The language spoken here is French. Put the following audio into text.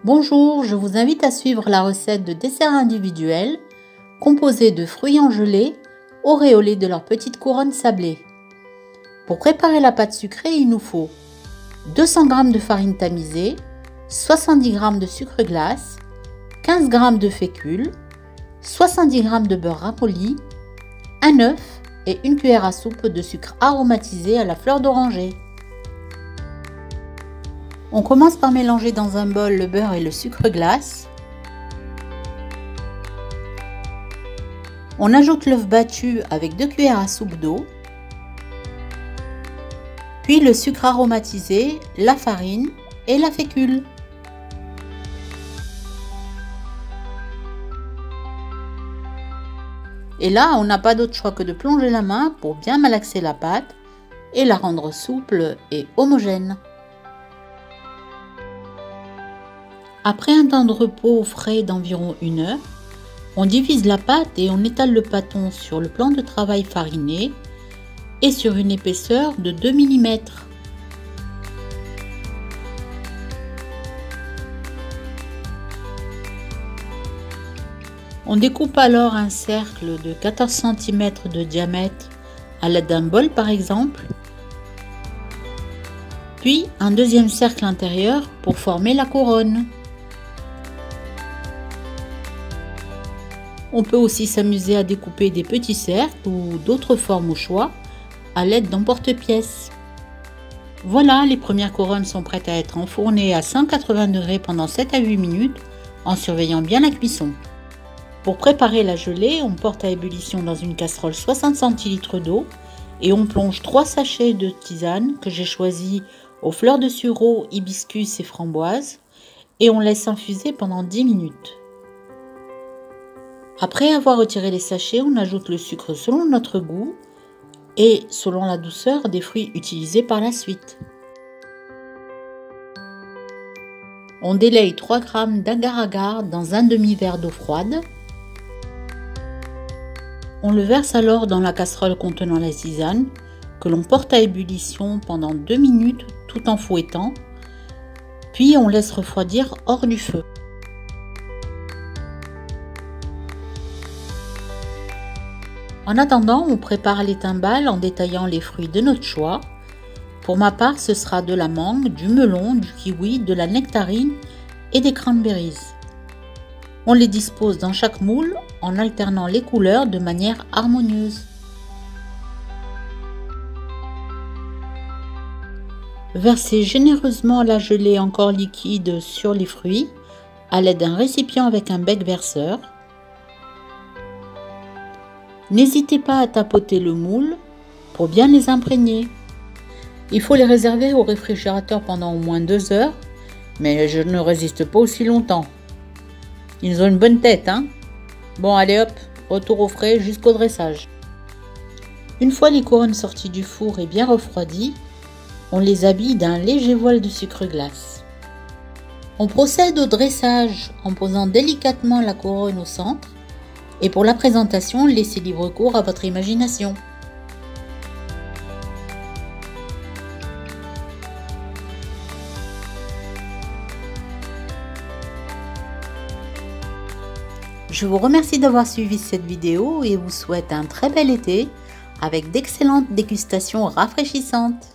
Bonjour, je vous invite à suivre la recette de dessert individuel composé de fruits en gelée auréolés de leur petite couronne sablée. Pour préparer la pâte sucrée, il nous faut 200 g de farine tamisée, 70 g de sucre glace, 15 g de fécule, 70 g de beurre ramolli, un œuf et une cuillère à soupe de sucre aromatisé à la fleur d'oranger. On commence par mélanger dans un bol le beurre et le sucre glace. On ajoute l'œuf battu avec 2 cuillères à soupe d'eau, puis le sucre aromatisé, la farine et la fécule. Et là, on n'a pas d'autre choix que de plonger la main pour bien malaxer la pâte et la rendre souple et homogène. Après un temps de repos au frais d'environ 1 heure, on divise la pâte et on étale le pâton sur le plan de travail fariné et sur une épaisseur de 2 mm. On découpe alors un cercle de 14 cm de diamètre à l'aide d'un bol par exemple, puis un deuxième cercle intérieur pour former la couronne. On peut aussi s'amuser à découper des petits cercles ou d'autres formes au choix à l'aide d'emporte-pièces. Voilà, les premières couronnes sont prêtes à être enfournées à 180 degrés pendant 7 à 8 minutes en surveillant bien la cuisson. Pour préparer la gelée, on porte à ébullition dans une casserole 60 cl d'eau et on plonge 3 sachets de tisane que j'ai choisi aux fleurs de sureau, hibiscus et framboises et on laisse infuser pendant 10 minutes. Après avoir retiré les sachets, on ajoute le sucre selon notre goût et selon la douceur des fruits utilisés par la suite. On délaye 3 g d'agar-agar dans un demi-verre d'eau froide. On le verse alors dans la casserole contenant la tisane que l'on porte à ébullition pendant 2 minutes tout en fouettant, puis on laisse refroidir hors du feu. En attendant, on prépare les timbales en détaillant les fruits de notre choix. Pour ma part, ce sera de la mangue, du melon, du kiwi, de la nectarine et des cranberries. On les dispose dans chaque moule en alternant les couleurs de manière harmonieuse. Versez généreusement la gelée encore liquide sur les fruits à l'aide d'un récipient avec un bec verseur. N'hésitez pas à tapoter le moule pour bien les imprégner. Il faut les réserver au réfrigérateur pendant au moins 2 heures, mais je ne résiste pas aussi longtemps. Ils ont une bonne tête, hein? Bon, allez hop, retour au frais jusqu'au dressage. Une fois les couronnes sorties du four et bien refroidies, on les habille d'un léger voile de sucre glace. On procède au dressage en posant délicatement la couronne au centre. Et pour la présentation, laissez libre cours à votre imagination. Je vous remercie d'avoir suivi cette vidéo et vous souhaite un très bel été avec d'excellentes dégustations rafraîchissantes.